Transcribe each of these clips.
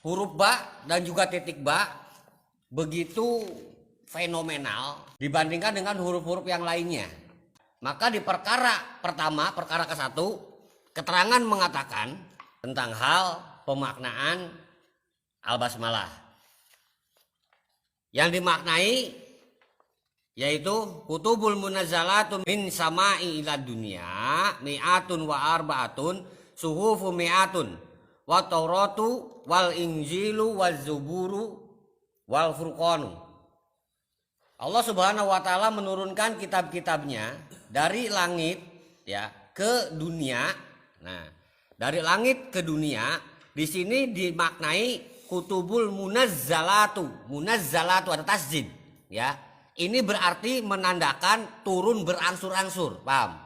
huruf ba dan juga titik ba begitu fenomenal dibandingkan dengan huruf-huruf yang lainnya. Maka di perkara pertama, perkara ke-1, keterangan mengatakan tentang hal pemaknaan al-basmalah. Yang dimaknai yaitu kutubul munazzalatu min sama'i ila dunya mi'atun wa arba'atun suhufu mi'atun wa tauratu wal injilu wal zuburu wal furqanu. Allah Subhanahu wa taala menurunkan kitab-kitabnya dari langit ya ke dunia. Nah, dari langit ke dunia di sini dimaknai kutubul munazzalatu. Munazzalatu ada tasjid ya. Ini berarti menandakan turun berangsur-angsur, paham?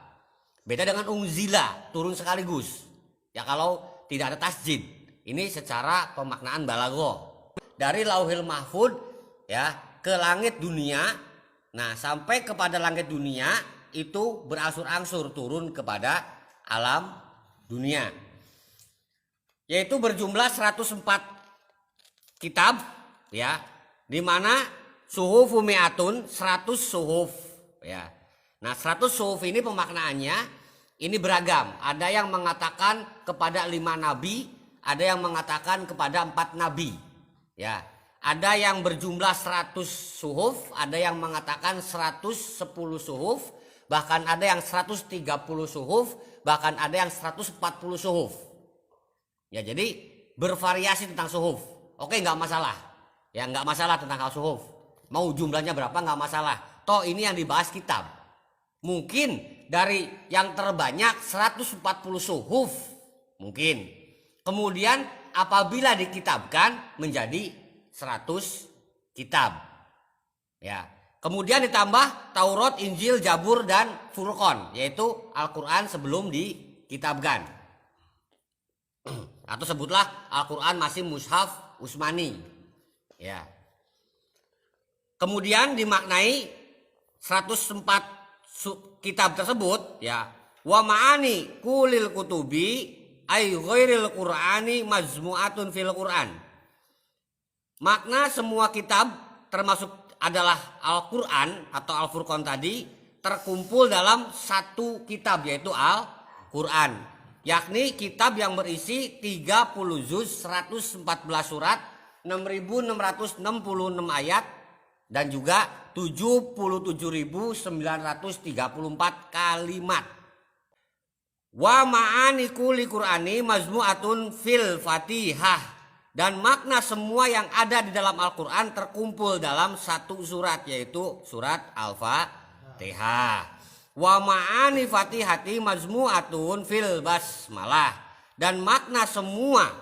Beda dengan unzila, turun sekaligus. Ya kalau tidak ada tasjid. Ini secara pemaknaan balaghah. Dari Lauhil Mahfud ya ke langit dunia. Nah, sampai kepada langit dunia itu berangsur-angsur turun kepada alam dunia. Yaitu berjumlah 104 kitab ya, di mana suhufu mi'atun 100 suhuf ya. Nah, 100 suhuf ini pemaknaannya ini beragam. Ada yang mengatakan kepada 5 nabi, ada yang mengatakan kepada 4 nabi ya. Ada yang berjumlah 100 suhuf, ada yang mengatakan 110 suhuf, bahkan ada yang 130 suhuf, bahkan ada yang 140 suhuf. Ya, jadi bervariasi tentang suhuf. Oke, nggak masalah. Ya, nggak masalah tentang hal suhuf. Mau jumlahnya berapa nggak masalah. Toh ini yang dibahas kitab. Mungkin dari yang terbanyak 140 suhuf. Mungkin. Kemudian apabila dikitabkan menjadi 100 kitab. Ya. Kemudian ditambah Taurat, Injil, Zabur dan Furqan, yaitu Al-Qur'an sebelum dikitabkan. Atau sebutlah Al-Qur'an masih mushaf Utsmani. Ya. Kemudian dimaknai 104 kitab tersebut ya, wa ma'ani kulil kutubi ay ghairil qur'ani majmu'atun fil qur'an. Makna semua kitab termasuk adalah Al-Qur'an atau Al-Furqan tadi terkumpul dalam satu kitab yaitu Al-Qur'an, yakni kitab yang berisi 30 juz, 114 surat, 6.666 ayat dan juga 77.934 kalimat. Wa ma'ani kulli qur'ani mazmu'atun fil Fatihah, dan makna semua yang ada di dalam Al-Qur'an terkumpul dalam satu surat yaitu surat Al-Fatihah. Wa ma'ani Fatihati mazmu'atun fil basmalah, dan makna semua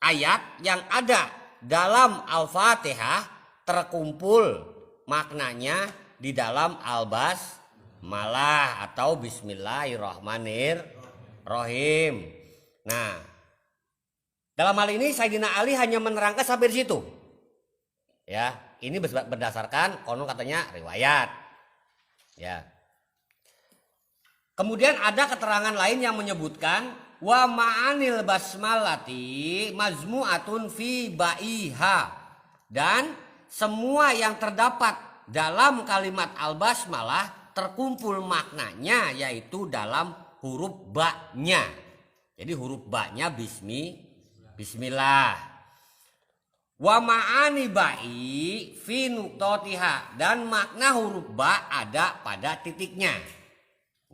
ayat yang ada dalam Al-Fatihah terkumpul maknanya di dalam al-basmalah atau bismillahirrahmanirrahim. Nah, dalam hal ini Sayyidina Ali hanya menerangkan sampai di situ. Ya, ini berdasarkan konon katanya riwayat. Ya. Kemudian ada keterangan lain yang menyebutkan wa ma'anil basmalati mazmu'atun fi ba'iha, dan semua yang terdapat dalam kalimat al-basmalah terkumpul maknanya yaitu dalam huruf ba-nya. Jadi huruf ba-nya bismillah. Wa ma'ani ba'i fi nuqtatiha, dan makna huruf ba ada pada titiknya.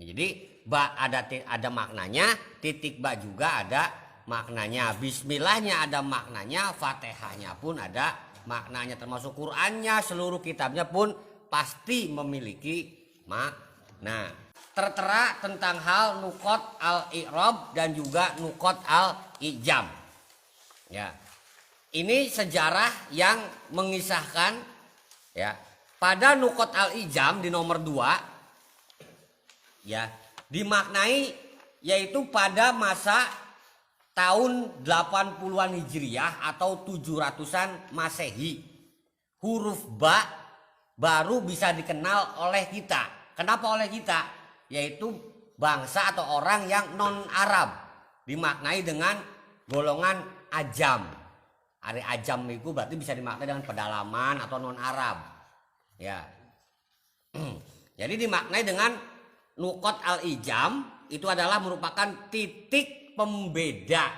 Jadi ba ada maknanya, titik ba juga ada maknanya, bismillahnya ada maknanya, Fatihahnya pun ada maknanya, termasuk Qur'annya, seluruh kitabnya pun pasti memiliki makna. Tertera tentang hal nukot al-i'rab dan juga nukot al-ijam. Ya. Ini sejarah yang mengisahkan ya, pada nukot al-ijam di nomor 2 ya, dimaknai yaitu pada masa tahun 80-an Hijriah atau 700-an Masehi, huruf ba baru bisa dikenal oleh kita. Kenapa oleh kita? Yaitu bangsa atau orang yang non Arab, dimaknai dengan golongan ajam. Ari ajam itu berarti bisa dimaknai dengan pedalaman atau non Arab. Ya. Jadi dimaknai dengan nukot al-ijam itu adalah merupakan titik pembeda.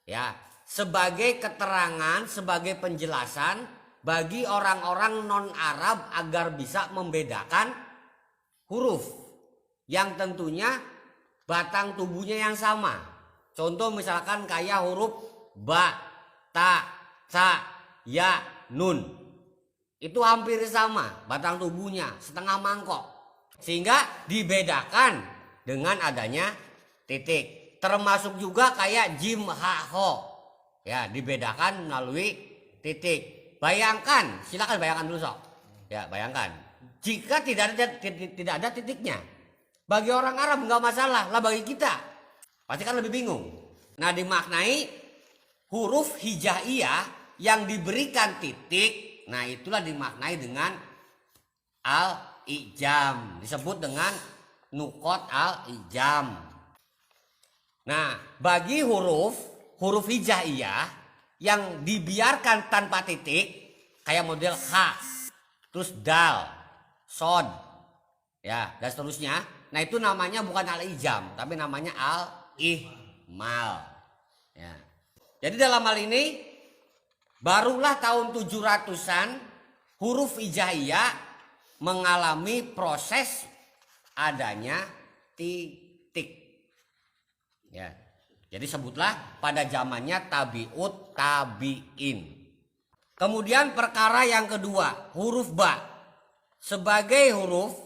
Ya, sebagai keterangan, sebagai penjelasan bagi orang-orang non Arab agar bisa membedakan huruf yang tentunya batang tubuhnya yang sama. Contoh misalkan kayak huruf ba, ta, sa, ya, nun. Itu hampir sama batang tubuhnya, setengah mangkok. Sehingga dibedakan dengan adanya titik. Termasuk juga kayak jim, ha, ho. Ya, dibedakan melalui titik. Bayangkan, silakan bayangkan dulu sok. Ya, bayangkan. Jika tidak ada titiknya. Bagi orang Arab nggak masalah, lah bagi kita pasti kan lebih bingung. Nah, dimaknai huruf hijaiyah yang diberikan titik, nah itulah dimaknai dengan al-ijam, disebut dengan nukot al-ijam. Nah, bagi huruf hijaiyah yang dibiarkan tanpa titik, kayak model ha, terus dal, sod, ya dan seterusnya. Nah itu namanya bukan al-ijam, tapi namanya al-ihmal. Ya. Jadi dalam hal ini barulah tahun 700-an huruf hijaiyah mengalami proses adanya titik. Ya. Jadi sebutlah pada zamannya tabi'ut tabi'in. Kemudian perkara yang kedua, huruf ba sebagai huruf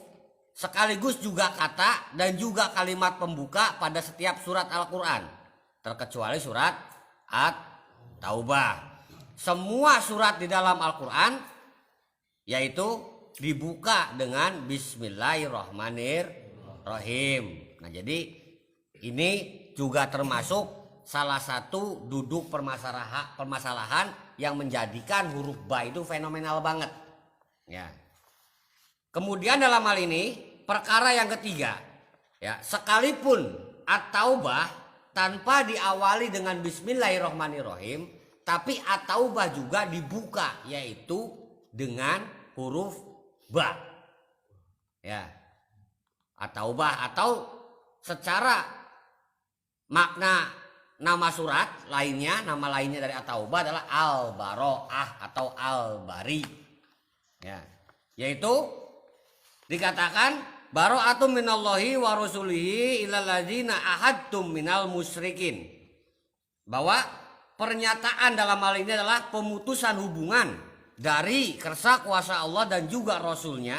sekaligus juga kata dan juga kalimat pembuka pada setiap surat Al-Quran, terkecuali surat At-Taubah. Semua surat di dalam Al-Quran yaitu dibuka dengan Bismillahirrahmanirrahim. Nah, jadi ini juga termasuk salah satu duduk permasalahan yang menjadikan huruf ba itu fenomenal banget. Ya. Kemudian dalam hal ini perkara yang ketiga, ya, sekalipun At-Taubah tanpa diawali dengan Bismillahirrahmanirrahim, tapi At-Taubah juga dibuka yaitu dengan huruf ba. Ya. At-Taubah atau secara makna nama surat lainnya, nama lainnya dari At-Taubah adalah Al-Baro'ah atau Al-Bari. Ya. Yaitu dikatakan baro'atum minallahi wa rasulihi ilal ladzina ahadtum minal musyrikin. Bahwa pernyataan dalam hal ini adalah pemutusan hubungan dari kersa kuasa Allah dan juga Rasulnya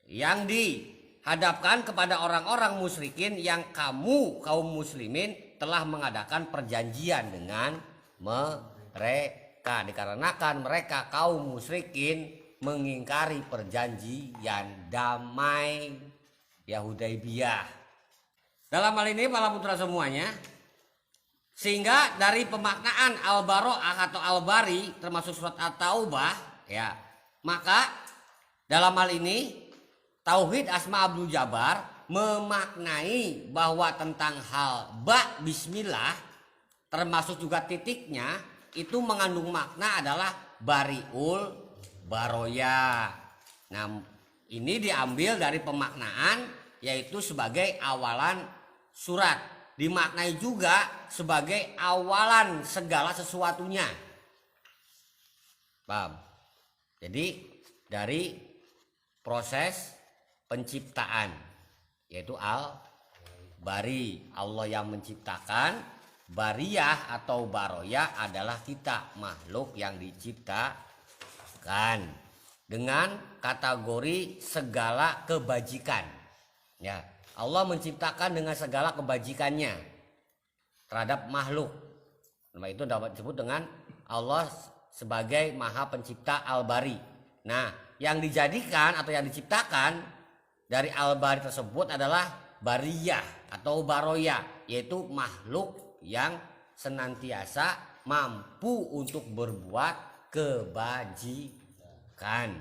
yang dihadapkan kepada orang-orang musyrikin yang kaum muslimin telah mengadakan perjanjian dengan mereka. Dikarenakan mereka kaum musyrikin mengingkari perjanjian damai Hudaybiyah. Dalam hal ini para putra semuanya, sehingga dari pemaknaan Al-Baro'ah atau Al-Bari termasuk surat At-Taubah, ya, maka dalam hal ini Tauhid Asma Abdul Jabbar memaknai bahwa tentang hal ba bismillah termasuk juga titiknya itu mengandung makna adalah bariul baroya. Nah, ini diambil dari pemaknaan yaitu sebagai awalan surat, dimaknai juga sebagai awalan segala sesuatunya. Paham? Jadi dari proses penciptaan yaitu al-bari, Allah yang menciptakan. Bariyah atau baroya adalah kita, makhluk yang diciptakan dengan kategori segala kebajikan. Ya, Allah menciptakan dengan segala kebajikannya terhadap makhluk. Nah, itu dapat disebut dengan Allah sebagai Maha Pencipta Al-Bari. Nah, yang dijadikan atau yang diciptakan dari Al-Bari tersebut adalah bariyah atau baroya, yaitu makhluk yang senantiasa mampu untuk berbuat kebajikan.